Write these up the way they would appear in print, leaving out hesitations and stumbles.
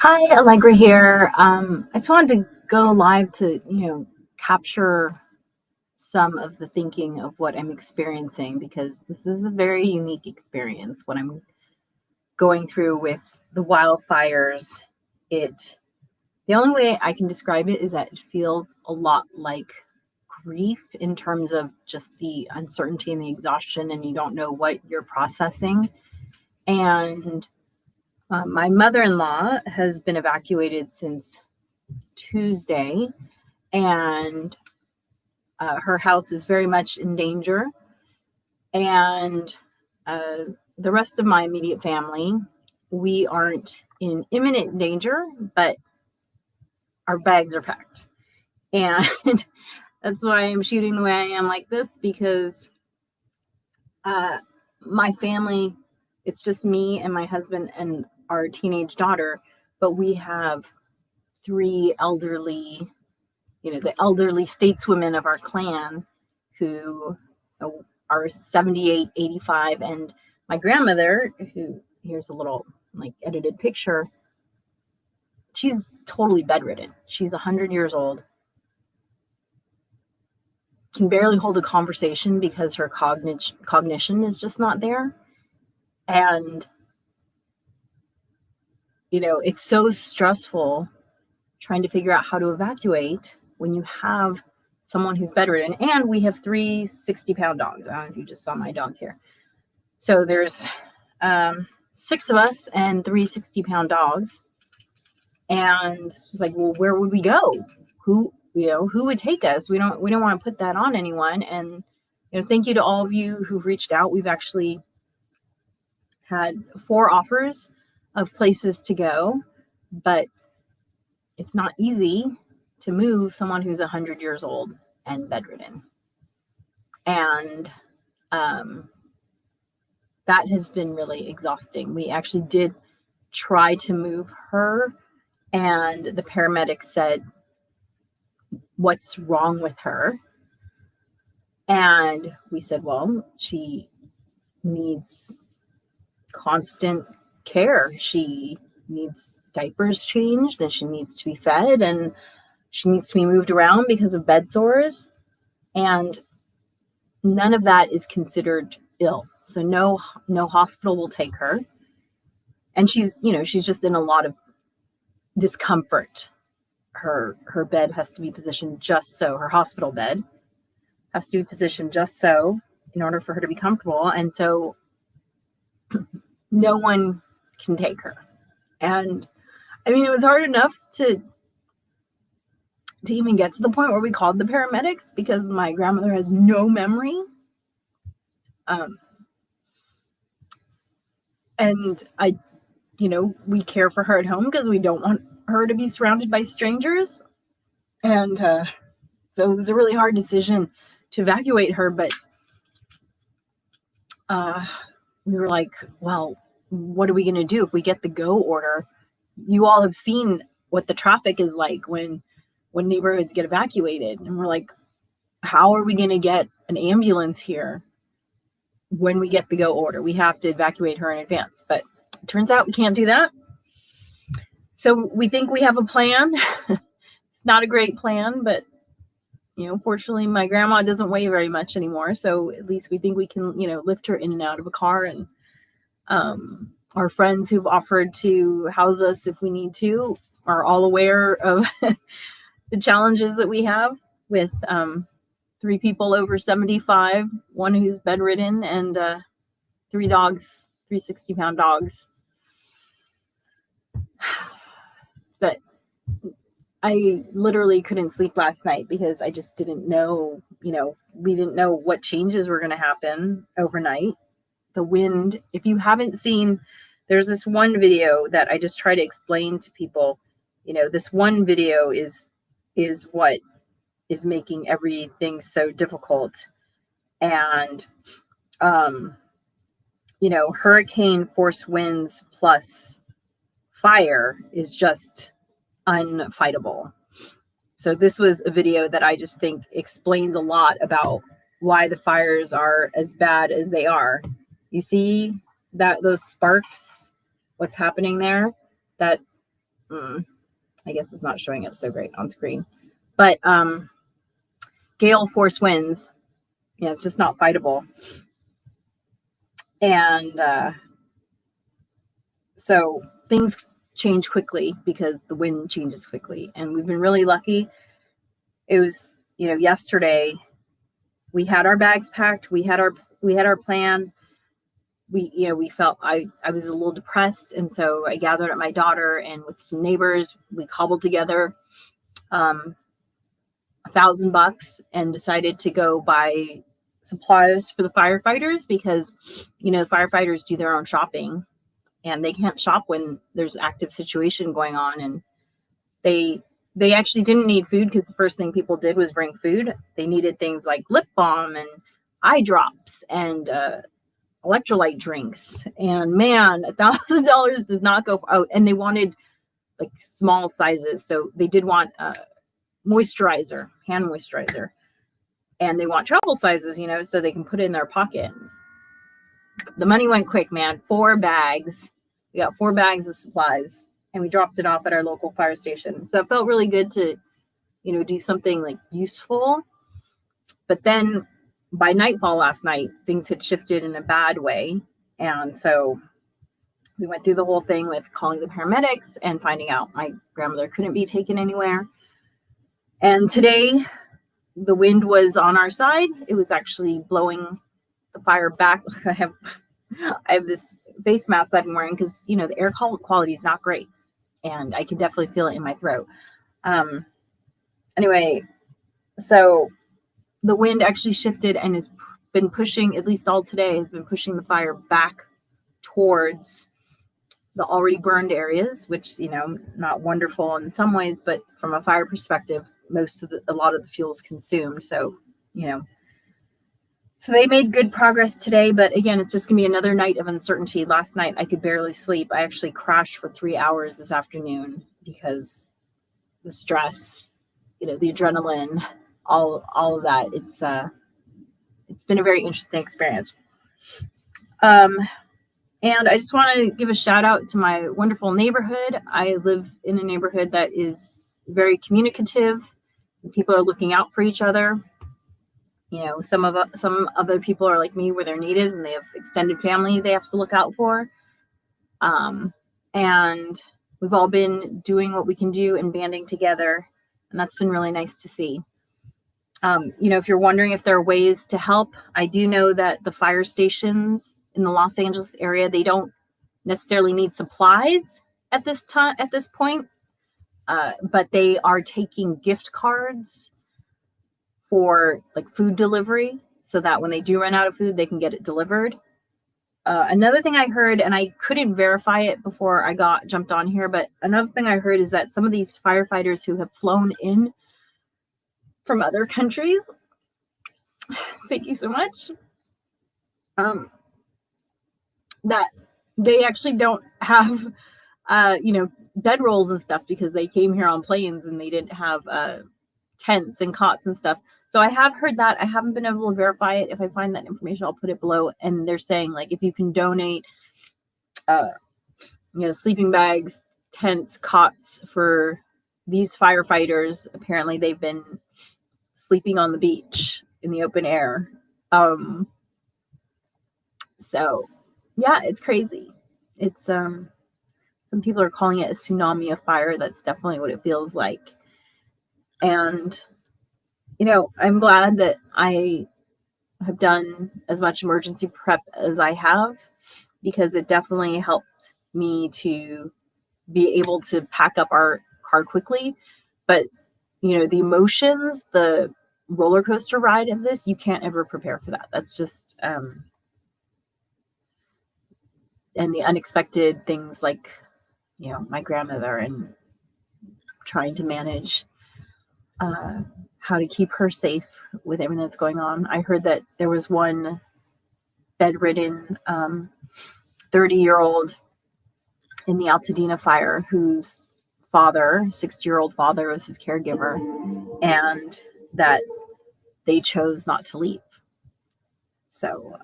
Hi, Allegra here. I just wanted to go live to, capture some of the thinking of what I'm experiencing because this is a very unique experience. What I'm going through with the wildfires, the only way I can describe it is that it feels a lot like grief in terms of just the uncertainty and the exhaustion, and you don't know what you're processing. And my mother-in-law has been evacuated since Tuesday, and her house is very much in danger. And the rest of my immediate family, we aren't in imminent danger, but our bags are packed. And that's why I'm shooting the way I am like this, because my family, it's just me and my husband and our teenage daughter, but we have three elderly, the elderly stateswomen of our clan who are 78, 85, and my grandmother, who, here's a little edited picture, she's totally bedridden. She's 100 years old, can barely hold a conversation because her cognition is just not there. And, it's so stressful trying to figure out how to evacuate when you have someone who's bedridden, and we have three 60-pound dogs. I don't know if you just saw my dog here. So there's 6 of us and three 60-pound dogs. And it's just like, well, where would we go? Who would take us? We don't want to put that on anyone. And, thank you to all of you who've reached out. We've actually had 4 offers of places to go, but it's not easy to move someone who's 100 years old and bedridden. And that has been really exhausting. We actually did try to move her, and the paramedics said, "What's wrong with her?" And we said, well, she needs constant care. She needs diapers changed, and she needs to be fed, and she needs to be moved around because of bed sores. And none of that is considered ill. So no hospital will take her. And she's just in a lot of discomfort. Her bed has to be positioned just so, her hospital bed has to be positioned just so in order for her to be comfortable. And so no one can take her. And I mean, it was hard enough to even get to the point where we called the paramedics because my grandmother has no memory. And we care for her at home because we don't want her to be surrounded by strangers. And so it was a really hard decision to evacuate her. But we were like, well, what are we going to do if we get the go order? You all have seen what the traffic is like when neighborhoods get evacuated. And we're like, how are we going to get an ambulance here when we get the go order? We have to evacuate her in advance. But it turns out we can't do that. So we think we have a plan. It's not a great plan, but fortunately my grandma doesn't weigh very much anymore. So at least we think we can, lift her in and out of a car. And our friends who've offered to house us if we need to are all aware of the challenges that we have with 3 people over 75, 1 who's bedridden, and 3 dogs, 3 60-pound dogs. But I literally couldn't sleep last night because I just didn't know, we didn't know what changes were going to happen overnight. The wind, if you haven't seen, there's this one video that I just try to explain to people. This one video is what is making everything so difficult. And, hurricane force winds plus fire is just unfightable. So this was a video that I just think explains a lot about why the fires are as bad as they are. You see that those sparks, what's happening there? That I guess it's not showing up so great on screen, but gale force winds. It's just not fightable. And so things change quickly because the wind changes quickly. And we've been really lucky. It was, yesterday we had our bags packed. We had our plan. We felt I was a little depressed. And so I gathered up my daughter and with some neighbors, we cobbled together $1,000 and decided to go buy supplies for the firefighters because, firefighters do their own shopping and they can't shop when there's active situation going on. And they actually didn't need food because the first thing people did was bring food. They needed things like lip balm and eye drops and electrolyte drinks. And man, $1,000 does not go out. And they wanted like small sizes. So they did want moisturizer, hand moisturizer. And they want travel sizes, so they can put it in their pocket. The money went quick, man. 4 bags. We got 4 bags of supplies and we dropped it off at our local fire station. So it felt really good to, do something like useful. But then by nightfall last night, things had shifted in a bad way. And so we went through the whole thing with calling the paramedics and finding out my grandmother couldn't be taken anywhere. And today the wind was on our side. It was actually blowing the fire back. I have this face mask that I've been wearing because, the air quality is not great. And I can definitely feel it in my throat. Anyway, so the wind actually shifted and has been pushing, at least all today, has been pushing the fire back towards the already burned areas, which, not wonderful in some ways, but from a fire perspective, a lot of the fuel is consumed. So, so they made good progress today, but again, it's just gonna be another night of uncertainty. Last night, I could barely sleep. I actually crashed for 3 hours this afternoon because the stress, the adrenaline, all of that. It's been a very interesting experience. And I just want to give a shout out to my wonderful neighborhood. I live in a neighborhood that is very communicative. People are looking out for each other. Some other people are like me where they're natives and they have extended family they have to look out for. And we've all been doing what we can do and banding together. And that's been really nice to see. If you're wondering if there are ways to help, I do know that the fire stations in the Los Angeles area, they don't necessarily need supplies at this point, but they are taking gift cards for like food delivery so that when they do run out of food, they can get it delivered. Another thing I heard, and I couldn't verify it before I jumped on here, but another thing I heard is that some of these firefighters who have flown in from other countries, thank you so much, that they actually don't have, bedrolls and stuff because they came here on planes and they didn't have tents and cots and stuff. So I have heard that. I haven't been able to verify it. If I find that information, I'll put it below. And they're saying like if you can donate, sleeping bags, tents, cots for these firefighters. Apparently, they've been sleeping on the beach in the open air. So yeah, it's crazy. It's some people are calling it a tsunami of fire. That's definitely what it feels like. And I'm glad that I have done as much emergency prep as I have, because it definitely helped me to be able to pack up our car quickly. But, the emotions, the roller coaster ride of this, you can't ever prepare for that. That's just, and the unexpected things like, my grandmother and trying to manage how to keep her safe with everything that's going on. I heard that there was one bedridden 30-year-old in the Altadena fire whose father, 60-year-old father, was his caregiver, and that they chose not to leave. So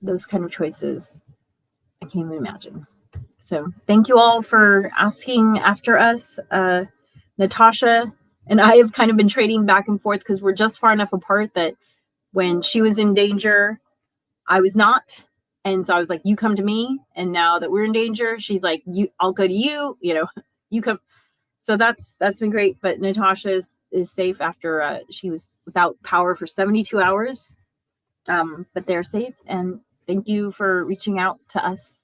those kind of choices, I can't even imagine. So thank you all for asking after us. Natasha and I have kind of been trading back and forth because we're just far enough apart that when she was in danger, I was not. And so I was like, you come to me. And now that we're in danger, she's like, I'll go to you, you come. So that's been great. But Natasha is safe after she was without power for 72 hours. But they're safe. And thank you for reaching out to us